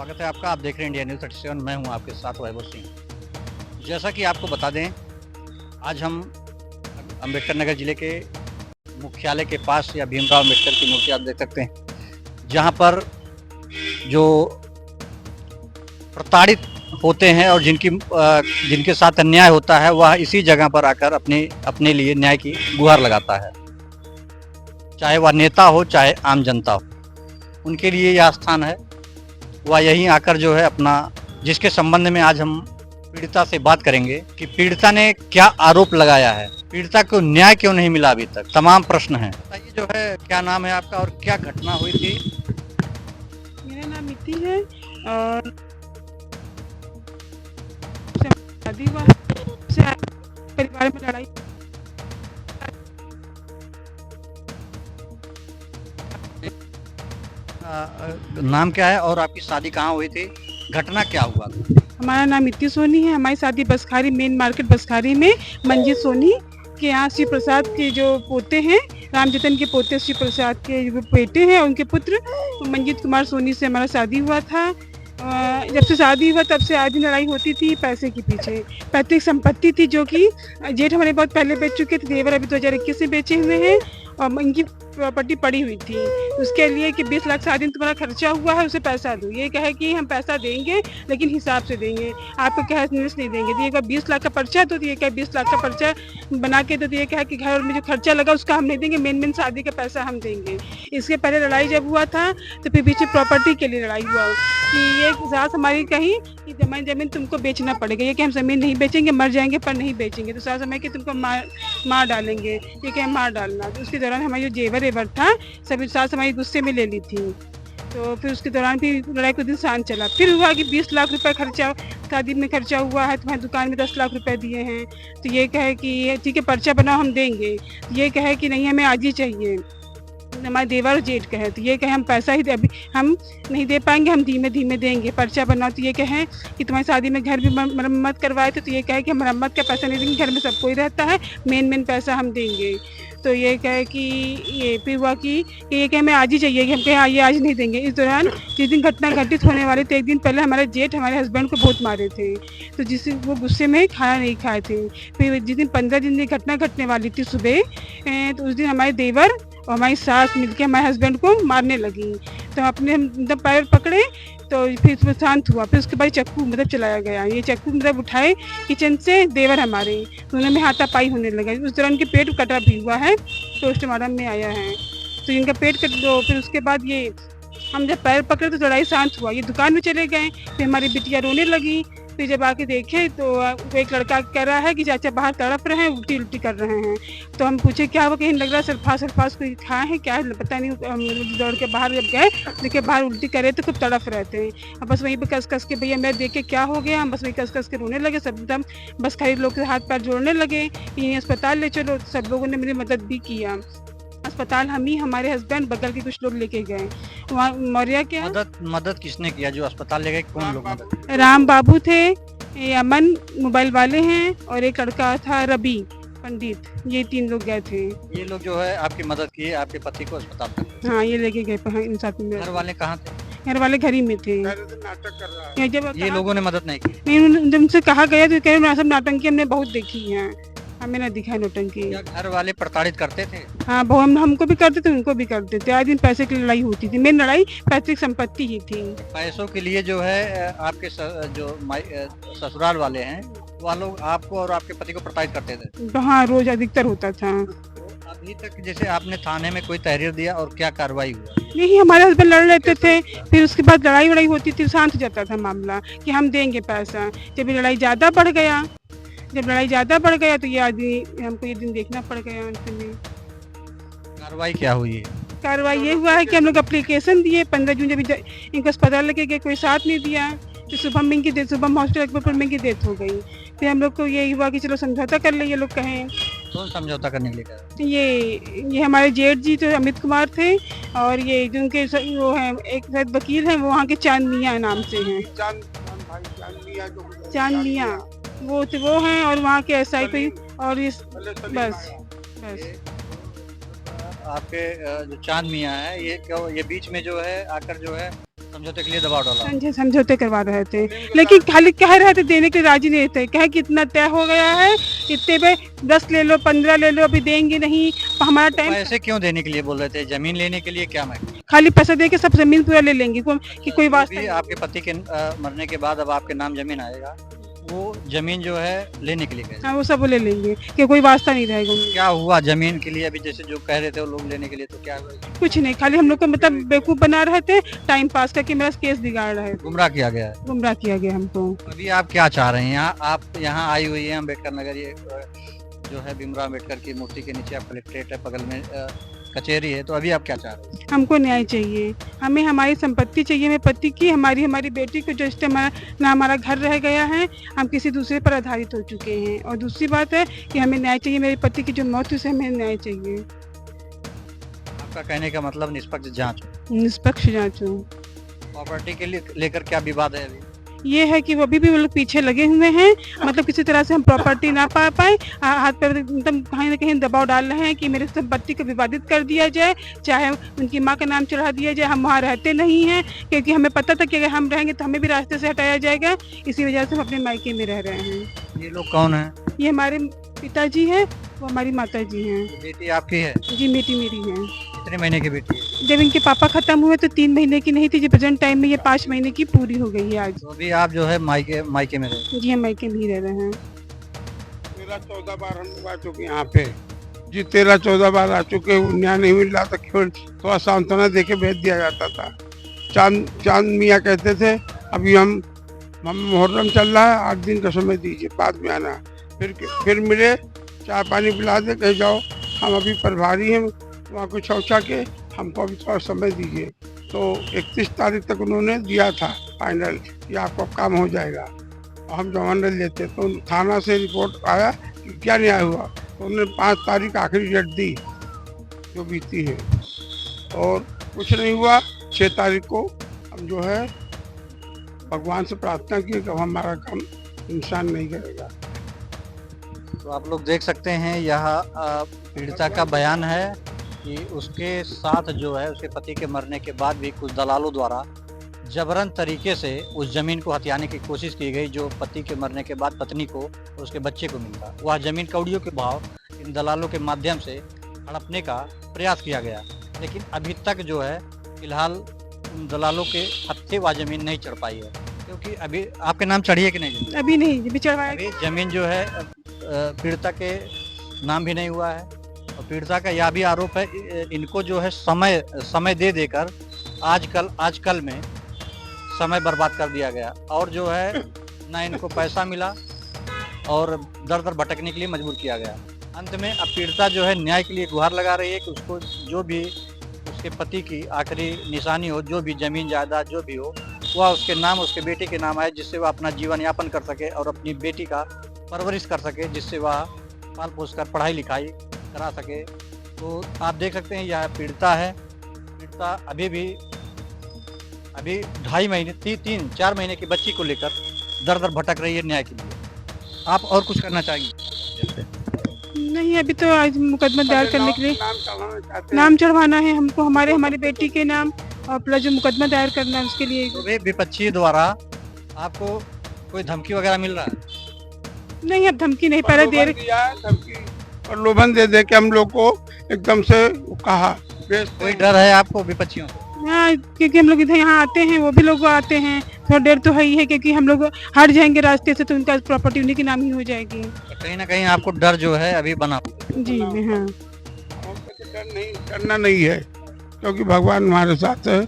स्वागत है आपका। आप देख रहे हैं इंडिया न्यूज़ 37। मैं हूं आपके साथ वैभव सिंह। जैसा कि आपको बता दें, आज हम अम्बेडकर नगर जिले के मुख्यालय के पास या भीमराव अम्बेडकर की मूर्ति आप देख सकते हैं, जहां पर जो प्रताड़ित होते हैं और जिनके साथ अन्याय होता है, वह इसी जगह पर आकर अपने लिए न्याय की गुहार लगाता है। चाहे वह नेता हो, चाहे आम जनता हो, उनके लिए यह स्थान है। वह यहीं आकर जो है अपना, जिसके संबंध में आज हम पीड़िता से बात करेंगे कि पीड़िता ने क्या आरोप लगाया है, पीड़िता को न्याय क्यों नहीं मिला अभी तक, तमाम प्रश्न हैं। बताइए जो है, क्या नाम है आपका और क्या घटना हुई थी? मेरा नाम मिति है और शादी हुआ है, परिवार में लड़ाई। नाम क्या है और आपकी शादी कहाँ हुई थी? घटना क्या हुआ? हमारा नाम मिति सोनी है। हमारी शादी बसखारी मेन मार्केट बसखारी में मंजीत सोनी के यहाँ शिव प्रसाद के जो पोते हैं, राम जतन के पोते शिव प्रसाद के जो बेटे हैं, उनके पुत्र मंजीत कुमार सोनी से हमारा शादी हुआ था। जब से शादी हुआ तब से आज भी लड़ाई होती थी पैसे के पीछे। पैतृक संपत्ति थी जो कि जेठ हमारे बहुत पहले बेच चुके थे, देवर अभी 2021 में बेचे हुए हैं और इनकी प्रॉपर्टी पड़ी हुई थी। उसके लिए कि 20 लाख शादी में तुम्हारा खर्चा हुआ है, उसे पैसा दो। ये कहे कि हम पैसा देंगे लेकिन हिसाब से देंगे, आपको कैश निवेश नहीं देंगे। तो ये कहा 20 लाख का पर्चा दो, तो ये कहे 20 लाख का पर्चा बना के दो। तो ये कहा कि घर में जो खर्चा लगा उसका हम नहीं देंगे, मेन शादी का पैसा हम देंगे। इसके पहले लड़ाई जब हुआ था तो फिर पीछे प्रॉपर्टी के लिए लड़ाई हुआ कि ये सास हमारी कही कि जमीन तुमको बेचना पड़ेगा। ये कि हम जमीन नहीं बेचेंगे, मर जाएंगे पर नहीं बेचेंगे। तो सास हमें कि तुमको मार डालेंगे, ये कि मार डालना। तो उसके दौरान हमारी जो जेवर था सभी सास हमारी गुस्से में ले ली थी। तो फिर उसके दौरान फिर लड़ाई को दिन शांत चला। फिर हुआ कि 20 लाख रुपए खर्चा शादी में खर्चा हुआ है, तुम्हारी दुकान में 10 लाख रुपए दिए हैं। तो ये कहे कि ठीक है पर्चा बनाओ हम देंगे। ये कहे कि नहीं हमें आज ही चाहिए, हमारे देवर और जेठ कहे। तो ये कहे हम पैसा ही अभी हम नहीं दे पाएंगे, हम धीमे धीमे देंगे, पर्चा बनाओ। तो ये कहे कि तुम्हारी शादी में घर भी मरम्मत करवाए थे। तो ये कहे कि मरम्मत का पैसा नहीं देंगे, घर में सब कोई रहता है, मेन पैसा हम देंगे। तो ये कहे कि ये फिर हुआ कि ये कहे हमें आज ही चाहिए, कि हम कहे हाँ ये आज नहीं देंगे। इस दौरान जिस दिन घटना घटित होने वाली थी, एक दिन पहले हमारे जेठ हमारे हस्बैंड को बहुत मारे थे। तो जिस वो गुस्से में खाना नहीं खाए थे। फिर जिस दिन 15 दिन की घटना घटने वाली थी सुबह, तो उस दिन हमारे देवर और हमारी सास मिलके हमारे हस्बैंड को मारने लगी। तो अपने एकदम पैर पकड़े तो फिर उसमें शांत हुआ। फिर उसके बाद चक्कू चलाया गया। ये चक्कू उठाए किचन से देवर हमारे, तो उन्हें हाथापाई होने लगा। उस दौरान उनके पेट कटा भी हुआ है, पोस्टमार्टम में आया है। तो इनका पेट कट दो। फिर उसके बाद ये हम जब पैर पकड़े तो लड़ाई शांत हुआ। ये दुकान में चले गए। फिर हमारी बिटिया रोने लगी। फिर जब आके देखे तो एक लड़का कह रहा है कि चाचा बाहर तड़प रहे हैं, उल्टी उल्टी कर रहे हैं। तो हम पूछे क्या हुआ, कहीं लग रहा है सल्फास कोई खाए हैं क्या, पता नहीं। हम दौड़ के बाहर जब गए देखिए बाहर उल्टी कर रहे थे, खूब तड़प रहते हैं। अब बस वहीं पे कस के भैया मैं देख के क्या हो गया, हम बस वहीं कस के रोने लगे। सब एकदम बस खरीद लोग के हाथ पैर जोड़ने लगे कि अस्पताल ले चलो। सब लोगों ने मेरी मदद भी किया। अस्पताल हम ही हमारे हस्बैंड बगल के कुछ लोग लेके गए वहाँ मौर्या के। मदद किसने किया? जो अस्पताल ले गए कौन लोग मदद? राम बाबू थे, अमन मोबाइल वाले हैं और एक लड़का था रवि पंडित, ये 3 लोग गए थे। ये लोग जो है आपकी मदद किए, आपके पति को अस्पताल तक? हाँ ये लेके गए इन साथ में। घर वाले कहाँ थे? घर वाले घर ही में थे। नाटक कर रहा है। जब ये लोगों ने मदद नहीं की? नहीं, जब उनसे कहा गया तो कह रहे सब नाटंकी हमने बहुत देखी है, हमें ना दिखा नौटंकी। घर वाले प्रताड़ित करते थे? हाँ, हमको भी करते थे, उनको भी करते थे। आज दिन पैसे की लड़ाई होती थी। मेन लड़ाई पैतृक संपत्ति ही थी। पैसों के लिए जो है आपके जो ससुराल वाले हैं, वह लोग आपको और आपके पति को प्रताड़ित करते थे? हाँ रोज अधिकतर होता था। अभी तक जैसे आपने थाने में कोई तहरीर दिया और क्या कार्रवाई हुआ? नहीं, हमारे हस्बैंड लड़ लेते थे, फिर उसके बाद लड़ाई होती थी, शांत हो जाता था मामला कि हम देंगे पैसा। जब लड़ाई ज़्यादा बढ़ गया तो ये आदमी हमको ये दिन देखना पड़ गया। अंत में कार्रवाई क्या हुई है? कार्रवाई ये हुआ है कि हम लोग एप्लीकेशन दिए 15 जून, जब इनको अस्पताल लेके गए कोई साथ नहीं दिया। तो शुभम हॉस्पिटल अकबरपुर में इनकी डेथ हो गई। फिर हम लोग को ये हुआ कि चलो समझौता कर ले, ये लोग कहें। तो समझौता करने के लिए कहा? ये हमारे जेठ जी तो अमित कुमार थे और ये जिनके वो हैं एक शायद वकील हैं, वो वहाँ के चांद मियाँ नाम से हैं। चांद मियाँ वो हैं और वहाँ के SI कोई और इस बस आपके जो चांद मियाँ है, ये बीच में जो है आकर जो है समझौते के लिए दबाव डाला। समझौते करवा रहे थे, लेकिन खाली कह रहे थे, देने के राजी नहीं थे। कहे कि इतना तय हो गया है, इतने पे 10 ले लो, 15 ले लो, अभी देंगे नहीं। हमारा टाइम पैसे क्यों देने के लिए बोल रहे थे? जमीन लेने के लिए क्या मैं? खाली पैसा दे के सब जमीन पूरा ले लेंगे, कि कोई वास्ता भी नहीं। आपके पति के मरने के बाद अब आपके नाम जमीन आएगा, वो जमीन जो है लेने के लिए गए। हाँ, वो सब ले लेंगे कि कोई वास्ता नहीं रहेगा उनमें। क्या हुआ जमीन के लिए? अभी जैसे जो कह रहे थे वो लोग लेने के लिए, तो क्या हुआ? कुछ नहीं, खाली हम लोग को मतलब बेवकूफ बना रहे थे, टाइम पास करके मेरा केस बिगाड़ रहे थे, गुमराह किया गया है। गुमराह किया गया हमको। अभी आप क्या चाह रहे हैं? आप यहाँ आई हुई हैं अम्बेडकर नगर, ये जो है भीमराव अम्बेडकर की मूर्ति के नीचे आप कलेक्ट्रेट है, बगल में कचहरी है, तो अभी आप क्या चाह रहे हैं? हमको न्याय चाहिए, हमें हमारी संपत्ति चाहिए, मेरे पति की, हमारी बेटी को, जो इस टाइम ना हमारा घर रह गया है, हम किसी दूसरे पर आधारित हो चुके हैं। और दूसरी बात है कि हमें न्याय चाहिए, मेरे पति की जो मौत हुई उसे हमें न्याय चाहिए। आपका कहने का मतलब निष्पक्ष जांच हो, निष्पक्ष जांच हो। प्रॉपर्टी के लिए लेकर क्या विवाद है अभी? ये है कि वो अभी भी वो लोग पीछे लगे हुए हैं, मतलब किसी तरह से हम प्रॉपर्टी ना पा पाए, हाथ पर एकदम कहीं ना कहीं दबाव डाल रहे हैं कि मेरे संपत्ति को विवादित कर दिया जाए, चाहे उनकी माँ का नाम चढ़ा दिया जाए। हम वहाँ रहते नहीं हैं, क्योंकि हमें पता था कि अगर हम रहेंगे तो हमें भी रास्ते से हटाया जाएगा, इसी वजह से हम अपने मायके में रह रहे हैं। ये लोग कौन है? ये हमारे पिताजी हैं, वो हमारी माता जी हैं। बेटी आपकी है? जी, बेटी मेरी है। कितने महीने की बेटी है? जब इनके पापा खत्म हुए तो 3 महीने की नहीं थी, जब प्रेजेंट टाइम में ये 5 महीने की पूरी हो गई है आज। तो अभी आप जो है मायके में रहे? जी, हम मायके में ही रह रहे हैं। 13-14 बार हम लोग आ चुके हैं यहाँ पे जी, 13-14 बार आ चुके हैं, न्याय नहीं मिल रहा था। केवल थोड़ा सांत्वना दे के भेज दिया जाता था। चांद मियाँ कहते थे अभी हम मुहर्रम चल रहा है, 8 दिन का समय दीजिए, बाद में आना। फिर मिले, चाय पानी पिला दे, कह जाओ हम अभी प्रभारी हैं वहाँ को शौचा के, हमको अभी थोड़ा समय दीजिए। तो 31 तारीख तक उन्होंने दिया था फाइनल कि आपका काम हो जाएगा और हम जमानत लेते। तो थाना से रिपोर्ट आया कि क्या न्याय हुआ, तो उन्होंने 5 तारीख आखिरी डेट दी जो बीती है, और कुछ नहीं हुआ। 6 तारीख को हम जो है भगवान से प्रार्थना की कि हमारा काम इंसान नहीं करेगा। तो आप लोग देख सकते हैं, यह पीड़िता का बयान है कि उसके साथ जो है उसके पति के मरने के बाद भी कुछ दलालों द्वारा जबरन तरीके से उस जमीन को हथियाने की कोशिश की गई, जो पति के मरने के बाद पत्नी को और उसके बच्चे को मिलता। वह जमीन कौड़ियों के भाव इन दलालों के माध्यम से हड़पने का प्रयास किया गया, लेकिन अभी तक जो है फिलहाल उन दलालों के हत्थे वह जमीन नहीं चढ़ पाई है। क्योंकि अभी आपके नाम चढ़ी है कि नहीं जमीन? अभी नहीं, अभी चढ़वाया। अभी जमीन जो है पीड़िता के नाम भी नहीं हुआ है, और पीड़िता का यह भी आरोप है इनको जो है समय दे देकर आजकल में समय बर्बाद कर दिया गया, और जो है ना इनको पैसा मिला और दर दर भटकने के लिए मजबूर किया गया। अंत में अब पीड़िता जो है न्याय के लिए गुहार लगा रही है कि उसको जो भी उसके पति की आखिरी निशानी हो, जो भी जमीन जायदाद जो भी हो, वह उसके नाम, उसके बेटे के नाम आए, जिससे वह अपना जीवन यापन कर सके और अपनी बेटी का परवरिश कर सके, जिससे वह पाल पोस कर पढ़ाई लिखाई करा सके। तो आप देख सकते हैं यह पीड़िता है। पीड़िता अभी 2.5 महीने 3-4 महीने की बच्ची को लेकर दर दर भटक रही है न्याय के लिए। आप और कुछ करना चाहेंगे? नहीं, अभी तो आज मुकदमा दायर करने के लिए नाम चढ़वाना है हमको, हमारी बेटी के नाम, और प्लस जो मुकदमा दायर करना है उसके लिए। तो विपक्षी द्वारा आपको कोई धमकी वगैरह मिल रहा है? नहीं, अब धमकी नहीं, पहले देर धमकी प्रलोभन दे के हम लोग को एकदम से कहा। कोई डर है आपको विपक्षियों से? हाँ, क्योंकि हम लोग इधर यहाँ आते हैं, वो भी लोग आते हैं, थोड़ा डर तो है ही है, क्योंकि हम लोग हट जाएंगे रास्ते से तो उनका प्रॉपर्टी उन्हीं के नाम ही हो जाएगी। कहीं ना कहीं आपको डर जो है अभी बना। जी हाँ, डरना नहीं है, क्योंकि भगवान हमारे साथ है।